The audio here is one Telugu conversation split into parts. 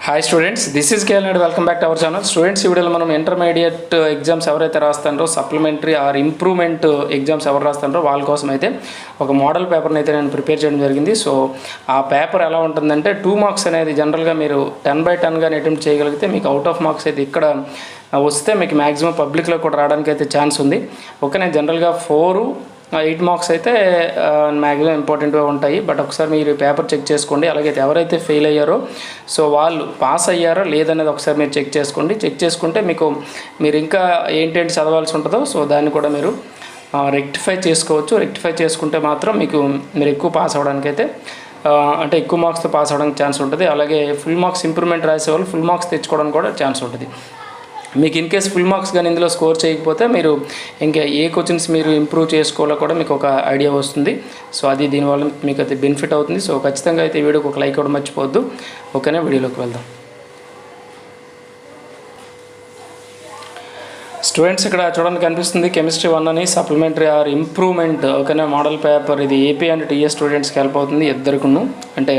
Hi students, this is KL and welcome back to our channel. Students, ఈ వీడియోలో మనం ఇంటర్మీడియట్ ఎగ్జామ్స్ ఎవరైతే రాస్తారో, సప్లిమెంటరీ ఆర్ ఇంప్రూవ్మెంట్ ఎగ్జామ్స్ ఎవరు రాస్తారో వాళ్ళ కోసం అయితే ఒక మోడల్ పేపర్ని అయితే నేను ప్రిపేర్ చేయడం జరిగింది. సో ఆ పేపర్ ఎలా ఉంటుందంటే 2 మార్క్స్ అనేది జనరల్గా మీరు 10/10 అటెంప్ట్ చేయగలిగితే మీకు అవుట్ ఆఫ్ మార్క్స్ అయితే ఇక్కడ వస్తే మీకు మ్యాక్సిమం పబ్లిక్లో కూడా రావడానికి అయితే ఛాన్స్ ఉంది. ఓకే, నేను జనరల్గా 8 మార్క్స్ అయితే మ్యాక్సిమం ఇంపార్టెంట్గా ఉంటాయి. బట్ ఒకసారి మీరు పేపర్ చెక్ చేసుకోండి. అలాగే ఎవరైతే ఫెయిల్ అయ్యారో సో వాళ్ళు పాస్ అయ్యారో లేదనేది ఒకసారి మీరు చెక్ చేసుకోండి. చెక్ చేసుకుంటే మీరు ఇంకా ఏంటంటే చదవాల్సి ఉంటుందో సో దాన్ని కూడా మీరు రెక్టిఫై చేసుకోవచ్చు. రెక్టిఫై చేసుకుంటే మాత్రం మీరు ఎక్కువ పాస్ అవ్వడానికి అయితే అంటే ఎక్కువ మార్క్స్తో పాస్ అవ్వడానికి ఛాన్స్ ఉంటుంది. అలాగే ఫుల్ మార్క్స్ ఇంప్రూవ్మెంట్ రాసేవాళ్ళు ఫుల్ మార్క్స్ తెచ్చుకోవడానికి కూడా ఛాన్స్ ఉంటుంది. మీకు ఇన్ కేస్ ఫుల్ మార్క్స్ కానీ ఇందులో స్కోర్ చేయకపోతే మీరు ఇంకా ఏ క్వశ్చన్స్ మీరు ఇంప్రూవ్ చేసుకోవాలో కూడా మీకు ఒక ఐడియా వస్తుంది. సో అది దీనివల్ల మీకు అయితే బెనిఫిట్ అవుతుంది. సో ఖచ్చితంగా అయితే ఈ వీడియోకి ఒక లైక్ కూడా మర్చిపోవద్దు. ఓకేనా, వీడియోలోకి వెళ్దాం. స్టూడెంట్స్, ఇక్కడ చూడడానికి కనిపిస్తుంది కెమిస్ట్రీ 1 అని సప్లిమెంటరీ ఆర్ ఇంప్రూవ్మెంట్ ఓకేనా మోడల్ పేపర్. ఇది ఏపీ అండ్ టీఎస్ స్టూడెంట్స్కి హెల్ప్ అవుతుంది ఇద్దరికును. అంటే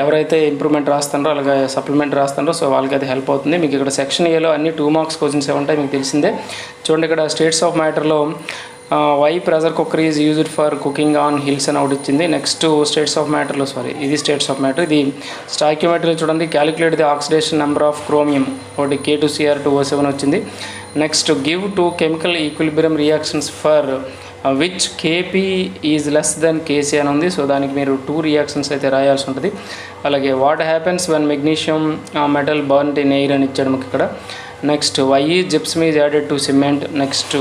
ఎవరైతే ఇంప్రూవ్మెంట్ రాస్తారో అలాగే సప్లిమెంట్ రాస్తారో సో వాళ్ళకి అది హెల్ప్ అవుతుంది. మీకు ఇక్కడ సెక్షన్ ఏలో అన్ని 2 మార్క్స్ క్వశ్చన్స్ ఉంటాయి, మీకు తెలిసిందే. చూడండి, ఇక్కడ స్టేట్స్ ఆఫ్ మ్యాటర్లో why pressure cooker is used for cooking on hills అని ఒకటి ఇచ్చింది. నెక్స్ట్ స్టేట్స్ ఆఫ్ మ్యాటర్లో ఇది స్టేట్స్ ఆఫ్ మ్యాటర్. ఇది స్టాయికియోమెట్రీలో చూడండి, calculate the oxidation number of chromium ఒకటి K2Cr2O7 వచ్చింది. Next give 2 chemical equilibrium reactions for which KP is less than KC అని ఉంది. సో దానికి మీరు 2 రియాక్షన్స్ అయితే రాయాల్సి ఉంటుంది. అలాగే what happens when magnesium metal burnt in air అని ఇచ్చాడు మీకు ఇక్కడ. Next why gypsum is added to cement. Next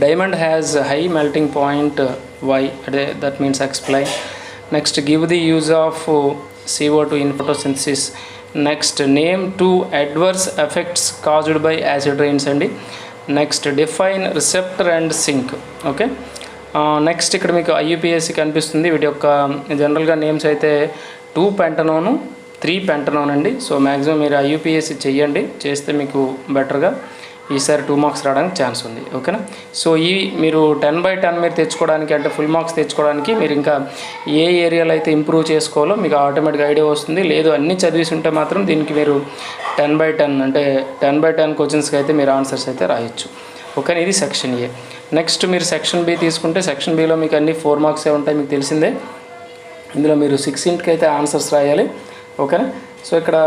diamond has high melting point why, అదే that means explain. Next give the use of CO2 in photosynthesis. Next name 2 adverse effects caused by acid rains అండి. Next define receptor and sink. Okay, next ఇక్కడ మీకు IUPAC కనిపిస్తుంది. వీటి యొక్క జనరల్గా నేమ్స్ అయితే 2 పెంటనోన్ 3 పెంటనోన్ అండి. సో మ్యాక్సిమం మీరు IUPAC చేయండి, చేస్తే మీకు బెటర్గా ఈసారి 2 మార్క్స్ రావడానికి ఛాన్స్ ఉంది. ఓకేనా, సో మీరు 10/10 మీరు తెచ్చుకోవడానికి అంటే ఫుల్ మార్క్స్ తెచ్చుకోవడానికి మీరు ఇంకా ఏ ఏరియాలో అయితే ఇంప్రూవ్ చేసుకోవాలో మీకు ఆటోమేటిక్గా ఐడియా వస్తుంది. లేదు అన్నీ చదివేసి ఉంటే మాత్రం దీనికి మీరు 10/10 అంటే 10/10 క్వశ్చన్స్కి అయితే మీరు ఆన్సర్స్ అయితే రాయొచ్చు. ఓకేనా, ఇది సెక్షన్ A. నెక్స్ట్ మీరు సెక్షన్ B తీసుకుంటే సెక్షన్ Bలో మీకు అన్ని 4 మార్క్సే ఉంటాయి, మీకు తెలిసిందే. ఇందులో మీరు 6 అయితే ఆన్సర్స్ రాయాలి. ఓకేనా, సో ఇక్కడ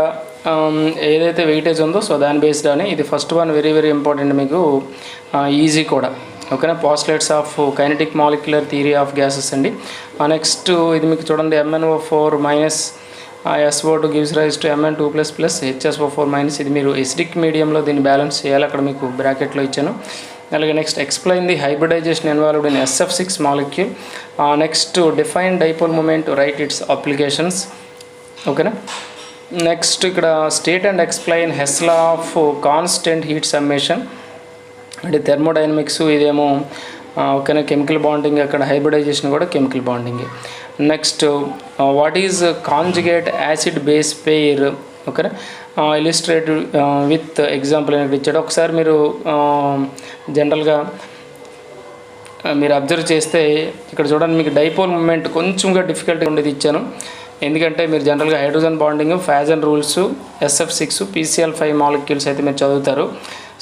ఏదైతే వెయిటేజ్ ఉందో సో దాని బేస్డ్ అని ఇది first one very very important, మీకు ఈజీ కూడా. ఓకేనా, postulates of kinetic molecular theory of gases అండి. నెక్స్ట్ ఇది మీకు చూడండి MnO4 minus SO2 gives rise to Mn2 plus HSO4 minus. ఇది మీరు ఎసిడిక్ మీడియంలో దీన్ని బ్యాలెన్స్ చేయాలి, అక్కడ మీకు బ్రాకెట్లో ఇచ్చాను. అలాగే next explain the hybridization involved in SF6 molecule. Next define dipole moment, write its applications. ఓకేనా, నెక్స్ట్ ఇక్కడ state and explain Hess law of constant heat summation అంటే థెర్మోడైనమిక్స్. ఇదేమో ఓకేనా కెమికల్ బాండింగ్, అక్కడ హైబ్రిడైజేషన్ కూడా chemical bonding. Next what is conjugate acid base pair. ఓకేనా, ఇలిస్ట్రేట్ విత్ ఎగ్జాంపుల్ అనేది ఇచ్చాడు. ఒకసారి మీరు జనరల్గా మీరు అబ్జర్వ్ చేస్తే ఇక్కడ చూడండి, మీకు డైపోల్ మూమెంట్ కొంచెంగా డిఫికల్ట్గా ఉండేది ఇచ్చాను. ఎందుకంటే మీరు జనరల్గా hydrogen bonding, fasten rules, SF6, PCl5 molecules అయితే మీరు చదువుతారు.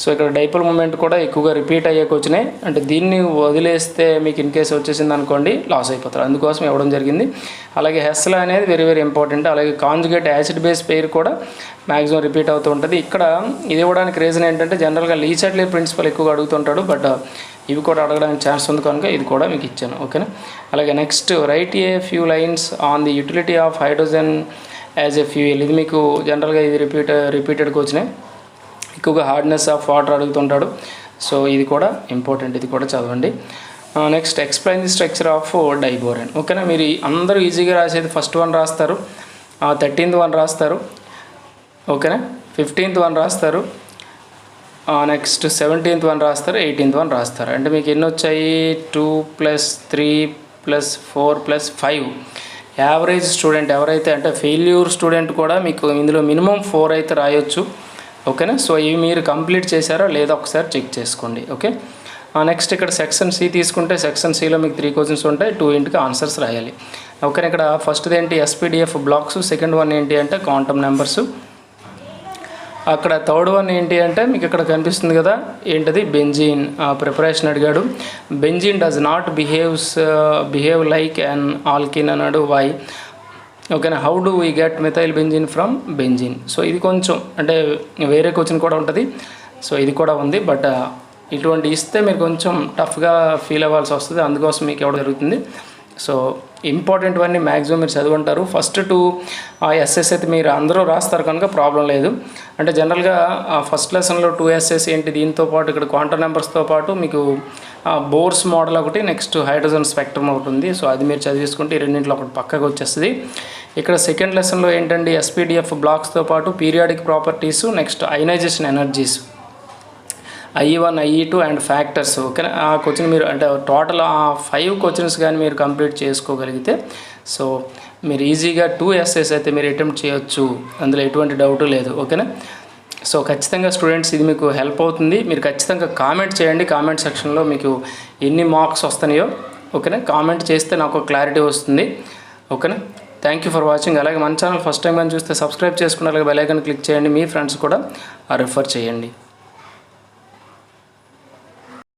సో ఇక్కడ డైపోల్ మూమెంట్ కూడా ఎక్కువగా రిపీట్ అయ్యాక వచ్చినాయి. అంటే దీన్ని వదిలేస్తే మీకు ఇన్ కేసు వచ్చేసింది అనుకోండి లాస్ అయిపోతారు, అందుకోసం ఇవ్వడం జరిగింది. అలాగే హెస్లా అనేది వెరీ వెరీ ఇంపార్టెంట్. అలాగే కాంజుగేట్ యాసిడ్ బేస్ పెయిర్ కూడా మ్యాక్సిమం రిపీట్ అవుతూ ఉంటుంది. ఇక్కడ ఇది ఇవ్వడానికి రీజన్ ఏంటంటే జనరల్గా లీ చాట్లీ ప్రిన్సిపల్ ఎక్కువగా అడుగుతుంటాడు, బట్ ఇవి కూడా అడగడానికి ఛాన్స్ ఉంది కనుక ఇది కూడా మీకు ఇచ్చాను. ఓకేనా, అలాగే next right a few lines on the utility of hydrogen as a fuel. ఇది మీకు జనరల్గా ఇది రిపీటెడ్గా వచ్చినాయి. ఎక్కువగా హార్డ్నెస్ ఆఫ్ వాటర్ అడుగుతుంటాడు, సో ఇది కూడా ఇంపార్టెంట్, ఇది కూడా చదవండి. Next explain the structure of diborane. ఓకేనా, మీరు అందరూ ఈజీగా రాసేది ఫస్ట్ 1 రాస్తారు, 13th 1 రాస్తారు. ఓకేనా, 15th 1 రాస్తారు, నెక్స్ట్ 17th 1 రాస్తారు, 18th 1 రాస్తారు. అంటే మీకు ఎన్ని వచ్చాయి 2 + 3 + 4 + 5. యావరేజ్ స్టూడెంట్ ఎవరైతే అంటే ఫెయిల్యూర్ స్టూడెంట్ కూడా మీకు ఇందులో మినిమం 4 అయితే రాయొచ్చు. ఓకేనా, సో ఇవి మీరు కంప్లీట్ చేశారో లేదా ఒకసారి చెక్ చేసుకోండి. ఓకే, నెక్స్ట్ ఇక్కడ సెక్షన్ C తీసుకుంటే సెక్షన్ Cలో మీకు 3 క్వశ్చన్స్ ఉంటాయి, 2 ఆన్సర్స్ రాయాలి. ఓకేనా. ఇక్కడ ఫస్ట్ది ఏంటి ఎస్పీడిఎఫ్ బ్లాక్స్, సెకండ్ వన్ ఏంటి అంటే క్వాంటమ్ నెంబర్స్, అక్కడ థర్డ్ వన్ ఏంటి అంటే మీకు ఇక్కడ కనిపిస్తుంది కదా ఏంటది బెంజీన్ ప్రిపరేషన్ అడిగాడు. Benzene does not behave like an alkene అన్నాడు. వై? ఓకేనా. How do we get methyl benzene from benzene. So ఇది కొంచెం అంటే వేరే క్వశ్చన్ కూడా ఉంటుంది, సో ఇది కూడా ఉంది. బట్ ఇటువంటి ఇస్తే మీరు కొంచెం టఫ్గా ఫీల్ అవ్వాల్సి వస్తుంది, అందుకోసం మీకు ఇవ్వడం జరుగుతుంది. సో ఇంపార్టెంట్ అన్నీ మ్యాక్సిమం మీరు చదువుంటారు. ఫస్ట్ 2 ఎస్ఎస్ అయితే మీరు అందరూ రాస్తారు కనుక ప్రాబ్లం లేదు. అంటే జనరల్గా ఫస్ట్ లెసన్లో 2 ఎస్ఎస్ ఏంటి, దీంతో పాటు ఇక్కడ క్వాంటమ్ నెంబర్స్తో పాటు మీకు బోర్స్ మోడల్ ఒకటి, నెక్స్ట్ హైడ్రోజన్ స్పెక్ట్రమ్ ఒకటి ఉంది. సో అది మీరు చదివేసుకుంటే ఈ రెండింటిలో ఒకటి పక్కకు వచ్చేస్తుంది. ఇక్కడ సెకండ్ లెసన్లో ఏంటండి ఎస్పీడిఎఫ్ బ్లాక్స్తో పాటు periodic properties, next ionisation energies, IE1 IE2 and factors. ఓకేనా. ఆ క్వశ్చన్ మీరు అంటే టోటల్ 5 క్వశ్చన్స్ కానీ మీరు కంప్లీట్ చేసుకోగలిగితే సో మీరు ఈజీగా 2 ఎస్ఎస్ అయితే మీరు అటెంప్ట్ చేయొచ్చు, అందులో ఎటువంటి డౌట్ లేదు. ఓకేనా. సో ఖచ్చితంగా స్టూడెంట్స్ ఇది మీకు హెల్ప్ అవుతుంది. మీరు ఖచ్చితంగా కామెంట్ చేయండి, కామెంట్ సెక్షన్లో మీకు ఎన్ని మార్క్స్ వస్తున్నాయో. ఓకేనా. కామెంట్ చేస్తే నాకు క్లారిటీ వస్తుంది. ఓకేనా. Thank you for watching. అలాగే మన ఛానల్ ఫస్ట్ టైం కానీ చూస్తే సబ్స్క్రైబ్ చేసుకుని అలాగే బెల్ ఐకాన్ క్లిక్ చేయండి, మీ ఫ్రెండ్స్ కూడా రిఫర్ చేయండి.